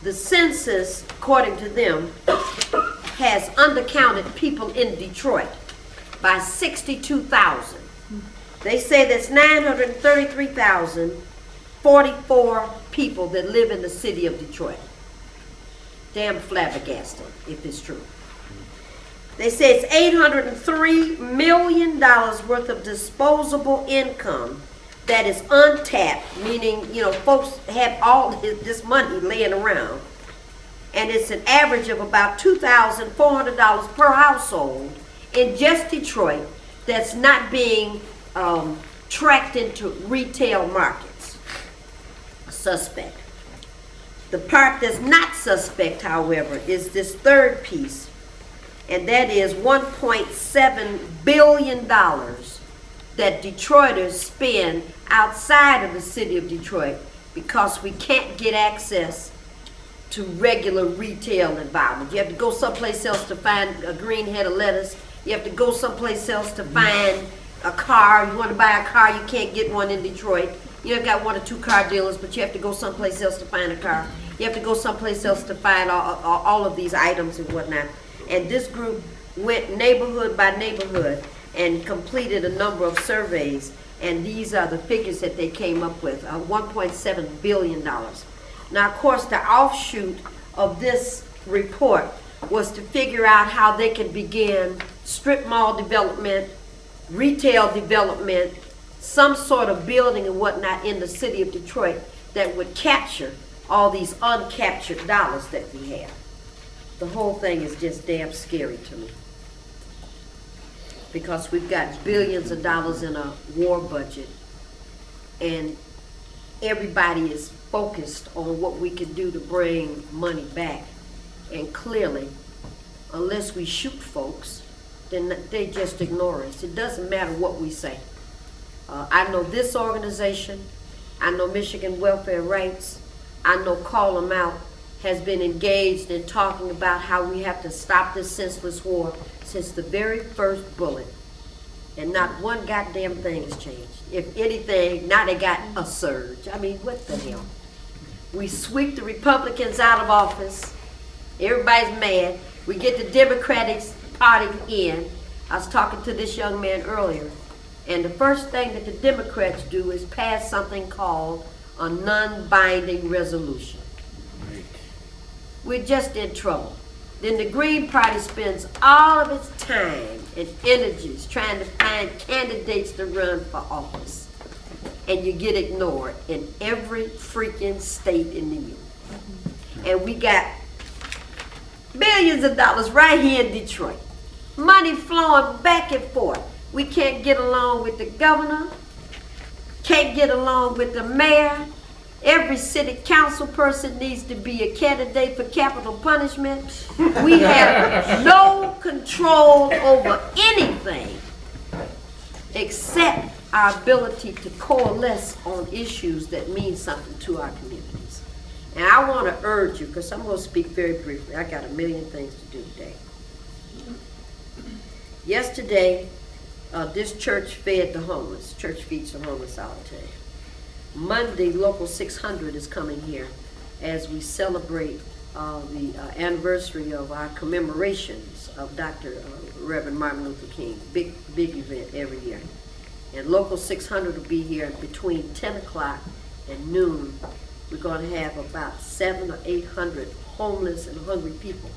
the census, according to them, has undercounted people in Detroit by 62,000. They say there's 933,044 people that live in the city of Detroit. Damn flabbergasted, if it's true. They say it's $803 million worth of disposable income that is untapped, meaning, you know, folks have all this money laying around. And it's an average of about $2,400 per household in just Detroit that's not being tracked into retail markets. Suspect. The part that's not suspect, however, is this third piece, and that is $1.7 billion that Detroiters spend outside of the city of Detroit because we can't get access to regular retail environment. You have to go someplace else to find a green head of lettuce. You have to go someplace else to find a car. You want to buy a car, you can't get one in Detroit. You have got 1 or 2 car dealers, but you have to go someplace else to find a car. You have to go someplace else to find all of these items and whatnot. And this group went neighborhood by neighborhood and completed a number of surveys, and these are the figures that they came up with, $1.7 billion. Now, of course, the offshoot of this report was to figure out how they could begin strip mall development, retail development, some sort of building and whatnot in the city of Detroit that would capture all these uncaptured dollars that we have. The whole thing is just damn scary to me, because we've got billions of dollars in a war budget, and everybody is focused on what we can do to bring money back. And clearly, unless we shoot folks, then they just ignore us. It doesn't matter what we say. I know this organization, I know Michigan Welfare Rights, I know Call 'em Out has been engaged in talking about how we have to stop this senseless war since the very first bullet. And not one goddamn thing has changed. If anything, now they got a surge. I mean, what the hell? We sweep the Republicans out of office. Everybody's mad. We get the Democratic Party in. I was talking to this young man earlier, and the first thing that the Democrats do is pass something called a non-binding resolution. Right. We're just in trouble. Then the Green Party spends all of its time and energies trying to find candidates to run for office. And you get ignored in every freaking state in the union. And we got billions of dollars right here in Detroit. Money flowing back and forth. We can't get along with the governor, can't get along with the mayor. Every city council person needs to be a candidate for capital punishment. We have no control over anything except our ability to coalesce on issues that mean something to our communities. And I want to urge you, because I'm going to speak very briefly. I got a million things to do today. Yesterday, this church fed the homeless. Church feeds the homeless all the time. Monday, Local 600 is coming here as we celebrate the anniversary of our commemorations of Reverend Martin Luther King. Big event every year. And Local 600 will be here between 10 o'clock and noon. We're going to have about 700 or 800 homeless and hungry people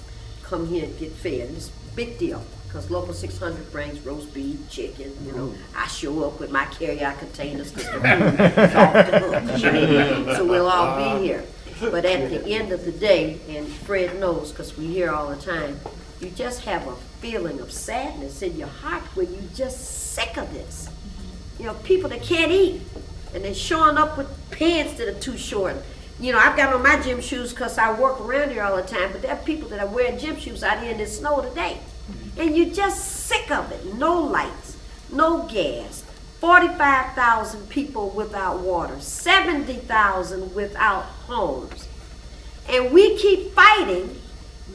come here and get fed. It's a big deal, because Local 600 brings roast beef, chicken, you know. I show up with my carry-out containers because the food is off the hook. So we'll all be here. But at the end of the day, and Fred knows because we hear all the time, you just have a feeling of sadness in your heart when you're just sick of this. You know, people that can't eat, and they're showing up with pants that are too short. You know, I've got on my gym shoes because I work around here all the time, but there are people that are wearing gym shoes out here in the snow today. And you're just sick of it. No lights, no gas, 45,000 people without water, 70,000 without homes. And we keep fighting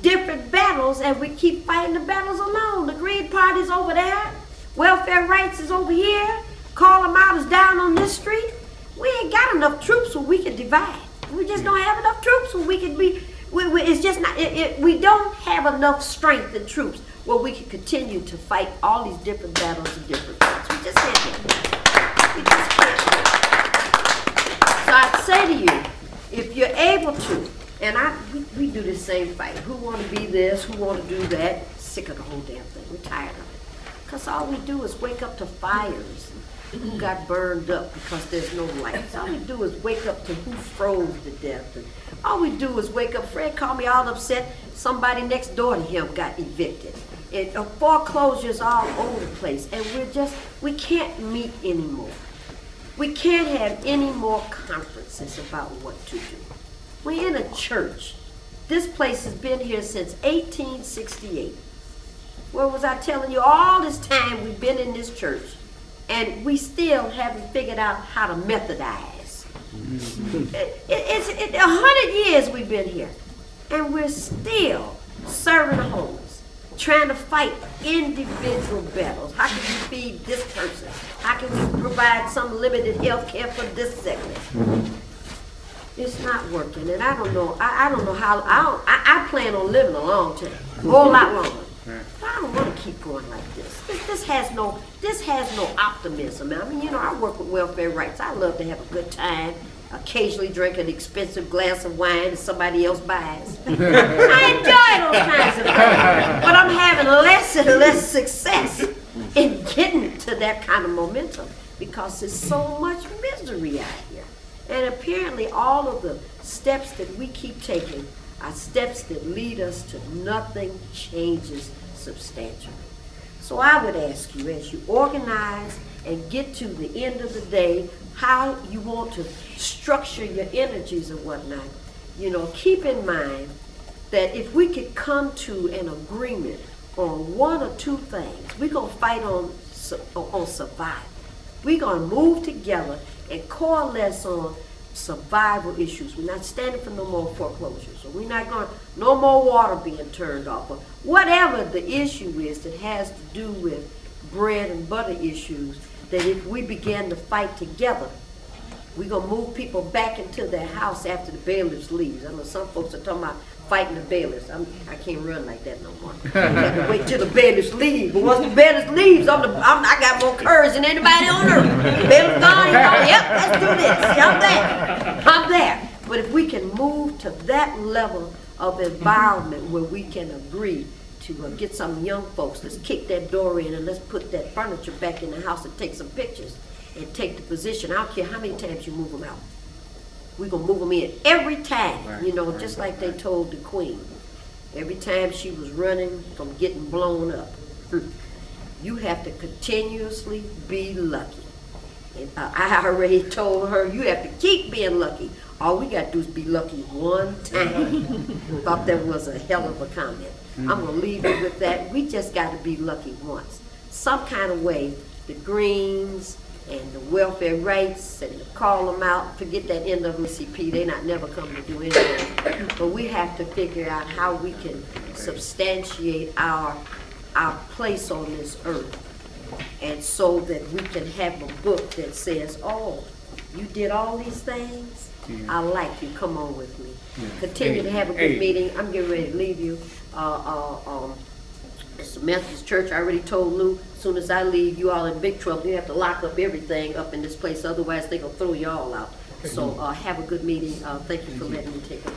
different battles, and we keep fighting the battles alone. The Green Party's over there, Welfare Rights is over here, Call 'em Out is down on this street. We ain't got enough troops where we can divide. We just don't have enough troops where we can be it's just not, we don't have enough strength and troops where we can continue to fight all these different battles and different things. We just can't do it. We just can't do it. So I'd say to you, if you're able to, and we do the same fight. Who want to be this? Who want to do that? Sick of the whole damn thing. We're tired of it. Because all we do is wake up to fires. Who got burned up because there's no lights. All we do is wake up to who froze to death. And all we do is wake up. Fred called me all upset. Somebody next door to him got evicted. And foreclosures all over the place. And we can't meet anymore. We can't have any more conferences about what to do. We're in a church. This place has been here since 1868. What was I telling you? All this time we've been in this church, and we still haven't figured out how to Methodize. It's 100 years we've been here, and we're still serving homes, trying to fight individual battles. How can we feed this person? How can we provide some limited health care for this segment? It's not working, and I don't know. I don't know how. I plan on living a long time, a whole lot longer. But I don't want to keep going like this. This has no optimism. I mean, you know, I work with welfare rights. I love to have a good time. Occasionally drink an expensive glass of wine that somebody else buys. I enjoy those kinds of things, but I'm having less and less success in getting to that kind of momentum because there's so much misery out here. And apparently all of the steps that we keep taking are steps that lead us to nothing changes substantially. So I would ask you, as you organize and get to the end of the day, how you want to structure your energies and whatnot, you know, keep in mind that if we could come to an agreement on one or two things, we're going to fight on survival. We're going to move together and coalesce on survival issues. We're not standing for no more foreclosures, or we're not going no more water being turned off, or whatever the issue is that has to do with bread and butter issues, that if we begin to fight together, we're going to move people back into their house after the bailiffs leaves. I know some folks are talking about fighting the bailiffs. I can't run like that no more. I have to wait till the bailiffs leave. But once the bailiffs leaves, I got more courage than anybody on earth. The bailiff's gone, yep, let's do this. See, I'm there. But if we can move to that level of environment where we can agree to get some young folks, let's kick that door in and let's put that furniture back in the house and take some pictures and take the position. I don't care how many times you move them out. We're going to move them in every time, you know, just like they told the Queen. Every time she was running from getting blown up. You have to continuously be lucky. And I already told her, you have to keep being lucky. All we got to do is be lucky one time. Thought that was a hell of a comment. I'm going to leave you with that. We just got to be lucky once. Some kind of way, the Greens and the welfare rights, and to call them out, forget that NAACP, they're not never coming to do anything. But we have to figure out how we can substantiate our place on this earth, and so that we can have a book that says, oh, you did all these things? I like you, come on with me. Continue to have a good meeting. I'm getting ready to leave you. It's the Methodist Church. I already told Lou, as soon as I leave, you all in big trouble. You have to lock up everything up in this place, otherwise they're going to throw you all out. So have a good meeting. Thank you for letting me take it.